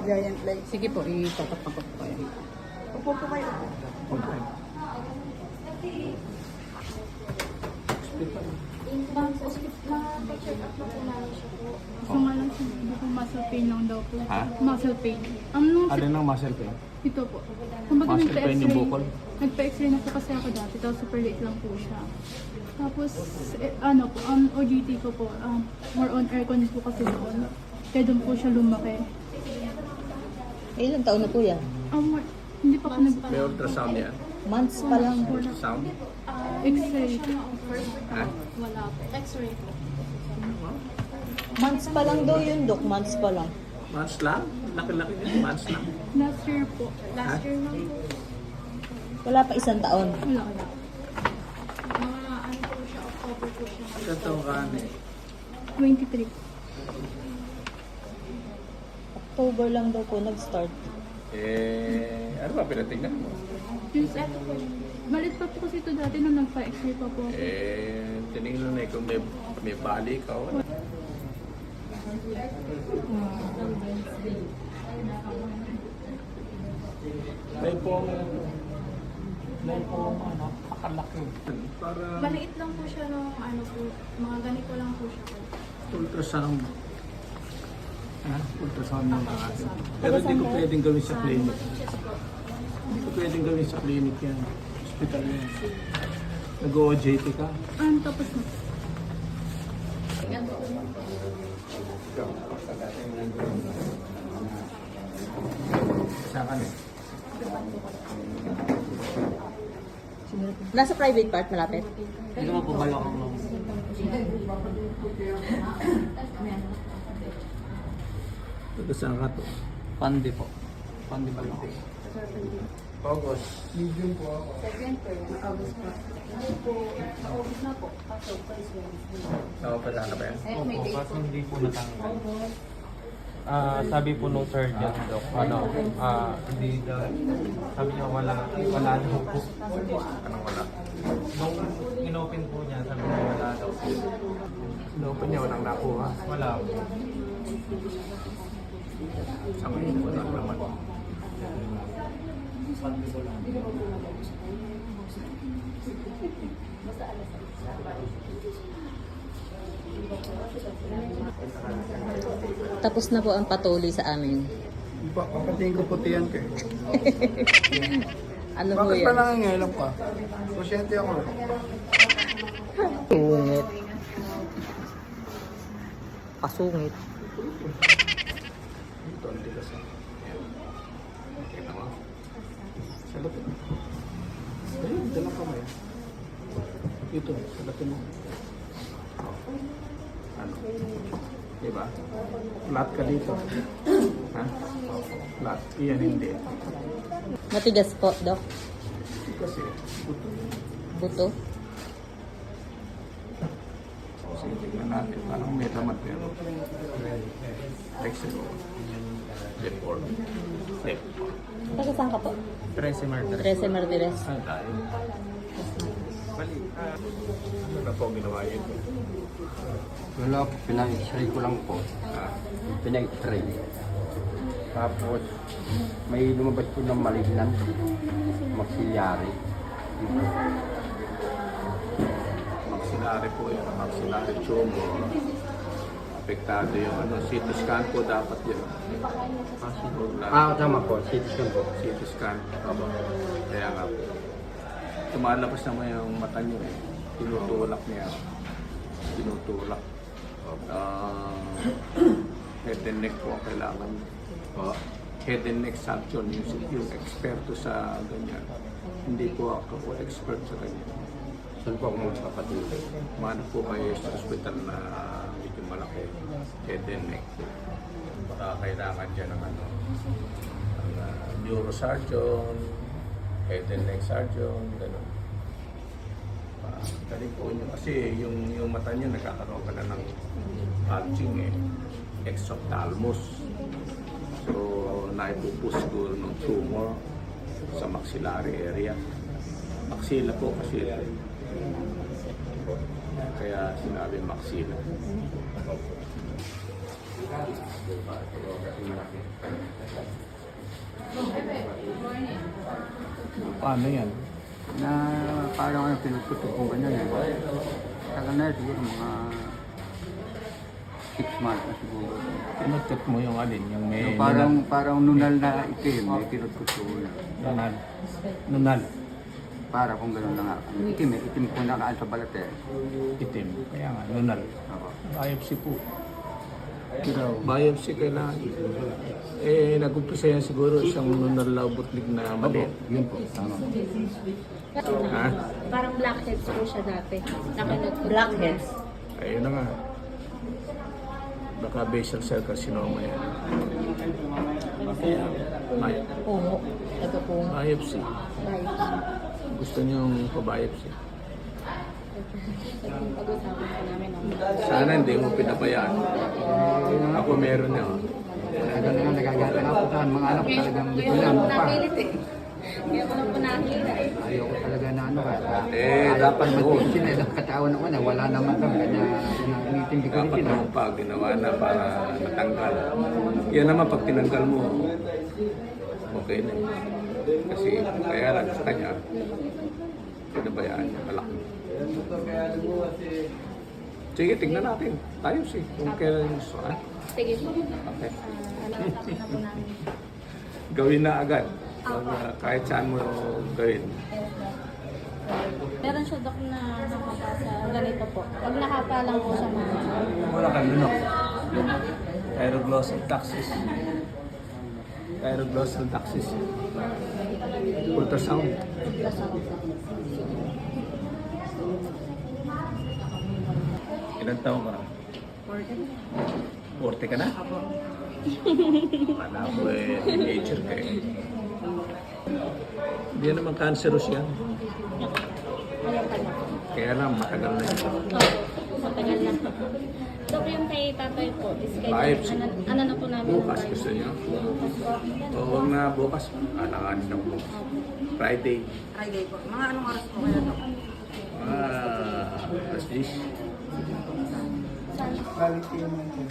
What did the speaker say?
Giant legs. Sige po, itatapak ko po kayo. Upo po kayo. Ma-check up na po namin siya po. Gusto nga lang sabi ko muscle pain lang daw po. Ha? Muscle pain. Nung Alin ang muscle pain? ito po. Kumbaga Muscle pain yung bukol? Nagpa-x-ray na po kasi ako dati, tapos super late lang po siya. Tapos, ano po, ang OGT ko po, more on aircon po kasi doon. Kaya doon po siya lumaki. Ilang taon na po yan? Hindi pa ako May ultrasound yan. Months pa lang. Sound? X-ray. Ha? Wala po. X-ray po. Months pa lang daw yun, Dok. Months pa lang. Months lang? Laki-laki yan. Months lang. Last year po. Last year lang po. Wala pa isang taon. Wala. Mga ano po siya, October po siya. Ilan taong ka na 23. October lang daw po nag-start. Ano ba pinatingnan mo? Yung eto po. Malit pa po kasi ito dati nung nagpa-x-ray pa po ako. Tinignan na kung may bali ka o wala. May pong ano, pakalaki. Para Maliit lang po siya nung ano po, mga ganito lang po siya po. ultrasound. Ha? Ultrasound yung natin. Pero hindi ko pwedeng gawin sa clinic. Hindi ko pwedeng gawin sa clinic yan. Hospital yan. Nag-OJT ka. Tapos na. Saan ka na? Nasa private part, malapit? Hindi naman po balak ang mga. Taga saan ka to? Pandi po. Pandi balak. August. Second po, August po. Nakapala na ba yan? Opo, kasi hindi po natanggal. Sabi po nung surgeon, Dok, hindi daw, sabi niya wala daw po. Anong wala? Nung inopen po niya, sabi niya wala daw po. Inopen niya, walang nakuha. Wala po. Sa ngayon, wala naman. Tapos na po ang patuloy sa amin. Kapatingin ko puti yan kayo. Ano po Bakit pa yan? nangangilam ka? Kusyente ako. Sungit. Pasungit. Ito, hindi kasi. Ayan. Kita mo. Salatin mo. Ayun, dalang kamay. Ito, salatin mo. Ano? Diba? Flat ka dito. Ha? Flat. Iyan hindi. Matigas po, Dok. Kasi, buto. Buto. Sige, tignan natin. Parang may lamat yan. Exero. Left or. Left. Taga saan ka po? 13 murder. 13 Martires. Saan tayo? Bali. Ano na po ang ginawa yun? Wala po, pina-x-ray ko lang po. Ah, Pina-x-ray. Tapos, may lumabas po ng malignant maxillary. maxillary po yun. Maxillary tumor. Apektado yung ano. CT scan po dapat yun. Tama po, CT scan po. CT scan. Opo. Kaya nga po. Tumalabas naman yung mata niyo eh. Tinutulak niya. Tinutulak. Head and neck po ang kailangan. Head and neck suction. Yung eksperto sa ganyan. Hindi po ako expert sa ganyan. Saan po ako magpapatingin? Mano po kayo sa hospital na medyo malaki. Head and neck. Baka kailangan dyan ng ano. Neurosurgeon, head and neck surgeon, gano'n. Galing po nyo. Kasi yung mata nyo nagkakaroon ka na ng bulging eh. Exophthalmos. So, naipupus ko ng tumor sa maxillary area. Maxilla po kasi Kaya sinabi maxilla. Paano yan? Na parang ano, pinuputok ko ganyan eh. Tagal na siguro mga 6 months na siguro. Pinutot mo yung alin, yung may Parang nunal na itim, may pinuputok ko na. nunal. Nunal. Para kung gano'n na nga. Itim eh, itim ko nakaan sa balat eh. Itim. Kaya nga, nunal. Oo. Biopsy po. Biopsy kailangan. Eh, nag-umpisa yan siguro isang nunal laubutlig na mali. Yun po, tama. Ha? Parang blackheads po siya dati. Nakinot ko. Blackheads. Ayun na nga. Baka basal cell carcinoma yan. Kaya, Pungo. Taga-pungo. biopsy. Gusto niyong pa-biopsy? Pag-usapan po namin ang Sana hindi mo pinabayaan. Ako meron na. Tagal na nga nagagata nga po sa mga anak ko talagang gusto Ngayon na ko mo na pa. napilit eh. Ngayon ko na po nakita eh. Ayoko talaga na ano ka. Dapat noon. Sila ng katawan ko na wala naman kami. Kanya initindi ko rin Dapat sila. naman pa ginawa na para matanggal. Yan naman pag tinanggal mo, okay na. Kasi kaya lang sa kanya, pinabayaan niya, malaki. Sige, tignan natin. Tayo si kung kailan gusto. Ha? Sige po. Okay. Ano na po namin. Gawin na agad. Pag, kahit saan mo gawin. Meron siya dok na nakapasa ganito po. Pag nakapa lang po siya mga Wala kang lunok. Pyroglossal taxis. Pyroglossal taxis. Ultrasound. Ilan taon ka? 40 ka na? Wala ko eh, teenager ka eh. Hindi yan naman cancerous yan. Ayan pala. Kaya lang, matagal na yan. Matagal na po. Dok, yung kay tatay po, is kay Biopsy. ano na po namin Bukas gusto niyo? O huwag na bukas. Alanganin na po. Friday. Friday po. Mga anong oras po kayo to? Alas 10. Quality naman po.